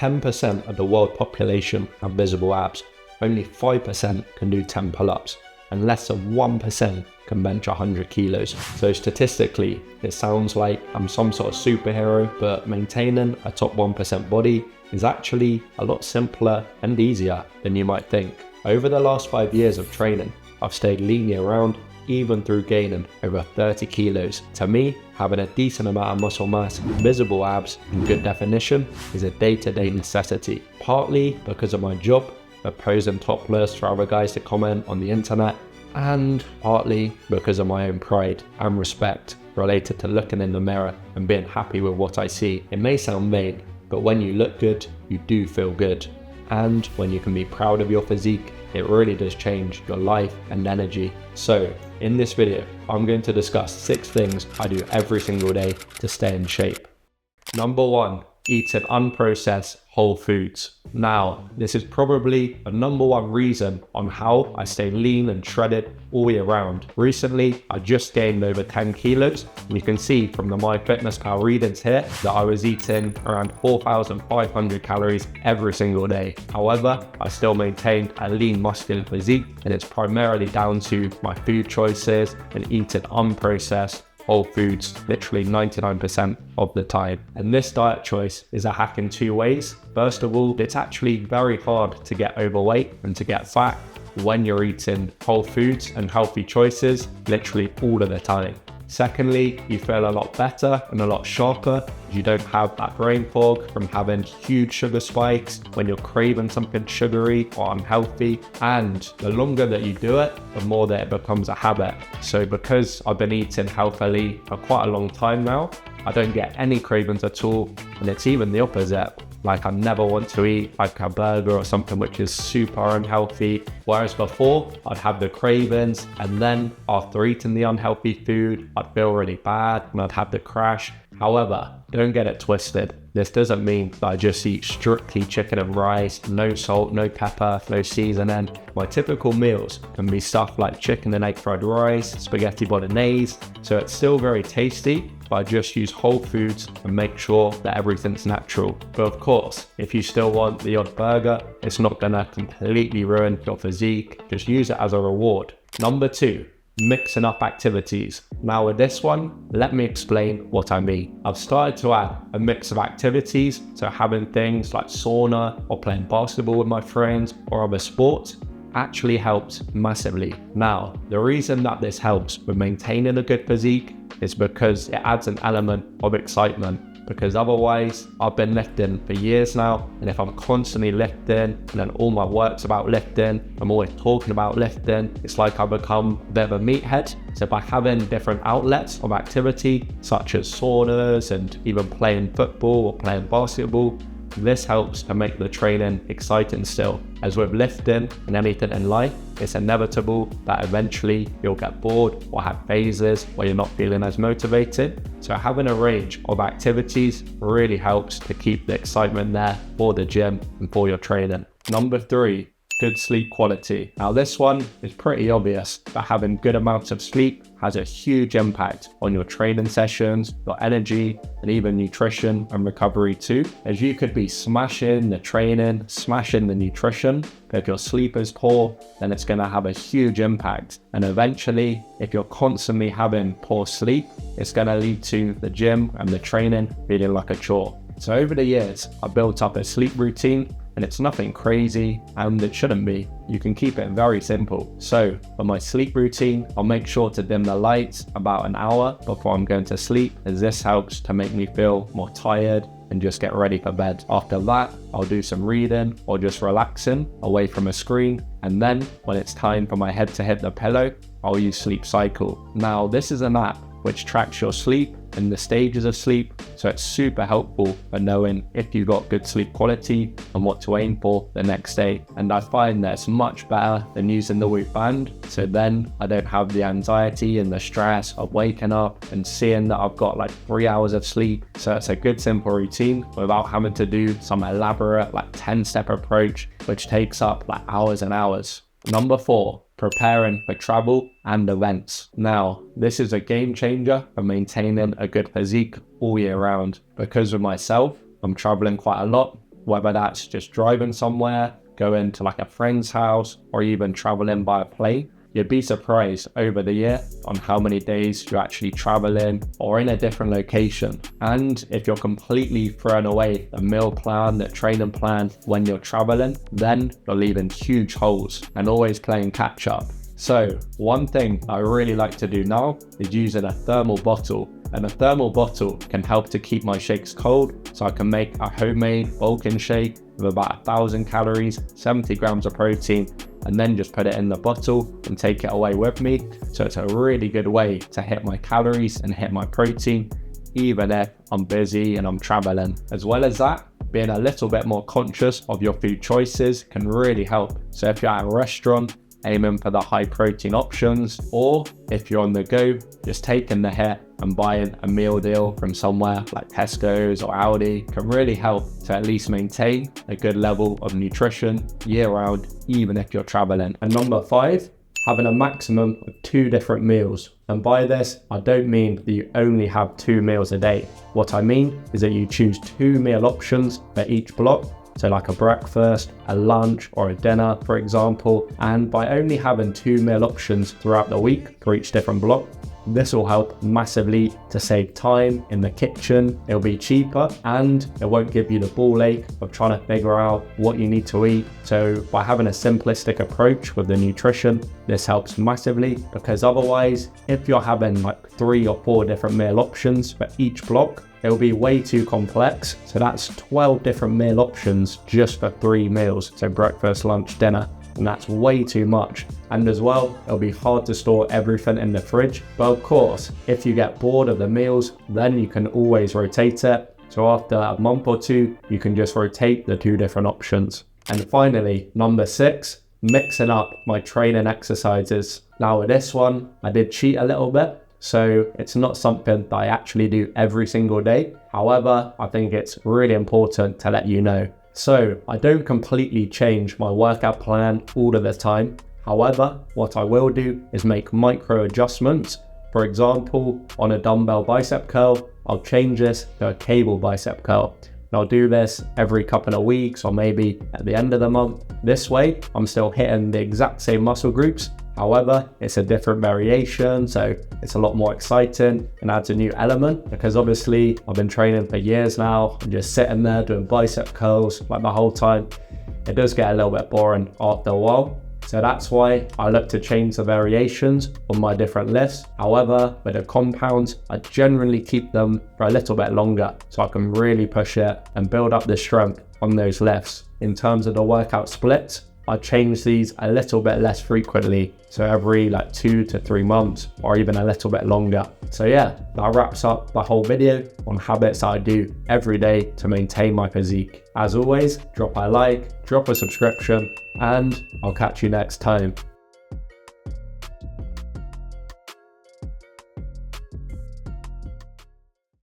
10% of the world population have visible abs, only 5% can do 10 pull-ups, and less than 1% can bench 100 kilos. So statistically, it sounds like I'm some sort of superhero, but maintaining a top 1% body is actually a lot simpler and easier than you might think. Over the last 5 years of training, I've stayed lean year round, even through gaining over 30 kilos. To me, having a decent amount of muscle mass, visible abs, and good definition is a day-to-day necessity. Partly because of my job, posing topless for other guys to comment on the internet, and partly because of my own pride and respect related to looking in the mirror and being happy with what I see. It may sound vain, but when you look good, you do feel good. And when you can be proud of your physique, it really does change your life and energy. So in this video, I'm going to discuss 6 things I do every single day to stay in shape. Number 1, eating unprocessed whole foods. Now, this is probably the number 1 reason on how I stay lean and shredded all year round. Recently, I just gained over 10 kilos, and you can see from the MyFitnessPal readings here that I was eating around 4,500 calories every single day. However, I still maintained a lean muscular physique, and it's primarily down to my food choices and eating unprocessed whole foods literally 99% of the time. And this diet choice is a hack in 2 ways. First of all, it's actually very hard to get overweight and to get fat when you're eating whole foods and healthy choices literally all of the time. Secondly, you feel a lot better and a lot sharper. You don't have that brain fog from having huge sugar spikes when you're craving something sugary or unhealthy. And the longer that you do it, the more that it becomes a habit. So because I've been eating healthily for quite a long time now, I don't get any cravings at all. And it's even the opposite. Like, I never want to eat like a burger or something which is super unhealthy. Whereas before, I'd have the cravings, and then after eating the unhealthy food, I'd feel really bad and I'd have the crash. However, don't get it twisted. This doesn't mean that I just eat strictly chicken and rice, no salt, no pepper, no seasoning. My typical meals can be stuff like chicken and egg fried rice, spaghetti bolognese, so it's still very tasty, but I just use whole foods and make sure that everything's natural. But of course, if you still want the odd burger, it's not gonna completely ruin your physique. Just use it as a reward. Number 2, mixing up activities. Now with this one, let me explain what I mean. I've started to add a mix of activities, so having things like sauna or playing basketball with my friends or other sports actually helps massively. Now, the reason that this helps with maintaining a good physique is because it adds an element of excitement. Because otherwise, I've been lifting for years now, and if I'm constantly lifting and then all my work's about lifting, I'm always talking about lifting, it's like I've become a bit of a meathead. So by having different outlets of activity, such as saunas and even playing football or playing basketball, this helps to make the training exciting still. As with lifting and anything in life, it's inevitable that eventually you'll get bored or have phases where you're not feeling as motivated. So having a range of activities really helps to keep the excitement there for the gym and for your training. Number 3, good sleep quality. Now this one is pretty obvious, but having good amounts of sleep has a huge impact on your training sessions, your energy, and even nutrition and recovery too. As you could be smashing the training, smashing the nutrition, but if your sleep is poor, then it's gonna have a huge impact. And eventually, if you're constantly having poor sleep, it's gonna lead to the gym and the training feeling like a chore. So over the years, I built up a sleep routine, and it's nothing crazy, and it shouldn't be. You can keep it very simple. So for my sleep routine, I'll make sure to dim the lights about an hour before I'm going to sleep, as this helps to make me feel more tired and just get ready for bed. After that, I'll do some reading or just relaxing away from a screen. And then when it's time for my head to hit the pillow, I'll use Sleep Cycle. Now this is an app which tracks your sleep and the stages of sleep, so it's super helpful for knowing if you got good sleep quality and what to aim for the next day. And I find that it's much better than using the Whoop band, so then I don't have the anxiety and the stress of waking up and seeing that I've got like 3 hours of sleep. So it's a good simple routine without having to do some elaborate like 10-step approach which takes up like hours and hours. Number 4, preparing for travel and events. Now, this is a game changer for maintaining a good physique all year round, because with myself, I'm traveling quite a lot whether that's just driving somewhere, going to like a friend's house, or even traveling by a plane. You'd be surprised over the year on how many days you're actually traveling or in a different location. And if you're completely throwing away the meal plan, the training plan when you're traveling, then you're leaving huge holes and always playing catch up. So one thing I really like to do now is using a thermal bottle. And a thermal bottle can help to keep my shakes cold, so I can make a homemade bulking shake with about 1,000 calories, 70 grams of protein, and then just put it in the bottle and take it away with me. So it's a really good way to hit my calories and hit my protein, even if I'm busy and I'm traveling. As well as that, being a little bit more conscious of your food choices can really help. So if you're at a restaurant, aiming for the high protein options, or if you're on the go, just taking the hit and buying a meal deal from somewhere like Tesco's or Aldi can really help to at least maintain a good level of nutrition year round, even if you're traveling. And number 5, having a maximum of 2 different meals. And by this, I don't mean that you only have 2 meals a day. What I mean is that you choose 2 meal options for each block. So like a breakfast, a lunch, or a dinner, for example. And by only having 2 meal options throughout the week for each different block, this will help massively to save time in the kitchen. It'll be cheaper and it won't give you the ball ache of trying to figure out what you need to eat. So by having a simplistic approach with the nutrition, this helps massively, because otherwise, if you're having like 3 or 4 different meal options for each block, it'll be way too complex. So that's 12 different meal options just for 3 meals. So breakfast, lunch, dinner. And that's way too much. And as well, it'll be hard to store everything in the fridge. But of course, if you get bored of the meals, then you can always rotate it. So after a month or 2, you can just rotate the 2 different options. And finally, number 6, mixing up my training exercises. Now with this one, I did cheat a little bit. So it's not something that I actually do every single day. However, I think it's really important to let you know. So I don't completely change my workout plan all of the time. However, what I will do is make micro adjustments. For example, on a dumbbell bicep curl, I'll change this to a cable bicep curl. And I'll do this every couple of weeks or maybe at the end of the month. This way, I'm still hitting the exact same muscle groups. However, it's a different variation, so it's a lot more exciting and adds a new element, because obviously I've been training for years now and just sitting there doing bicep curls like the whole time. It does get a little bit boring after a while. So that's why I look to change the variations on my different lifts. However, with the compounds, I generally keep them for a little bit longer so I can really push it and build up the strength on those lifts. In terms of the workout splits, I change these a little bit less frequently, so every like 2 to 3 months or even a little bit longer. So yeah, that wraps up the whole video on habits I do every day to maintain my physique. As always, drop a like, drop a subscription, and I'll catch you next time.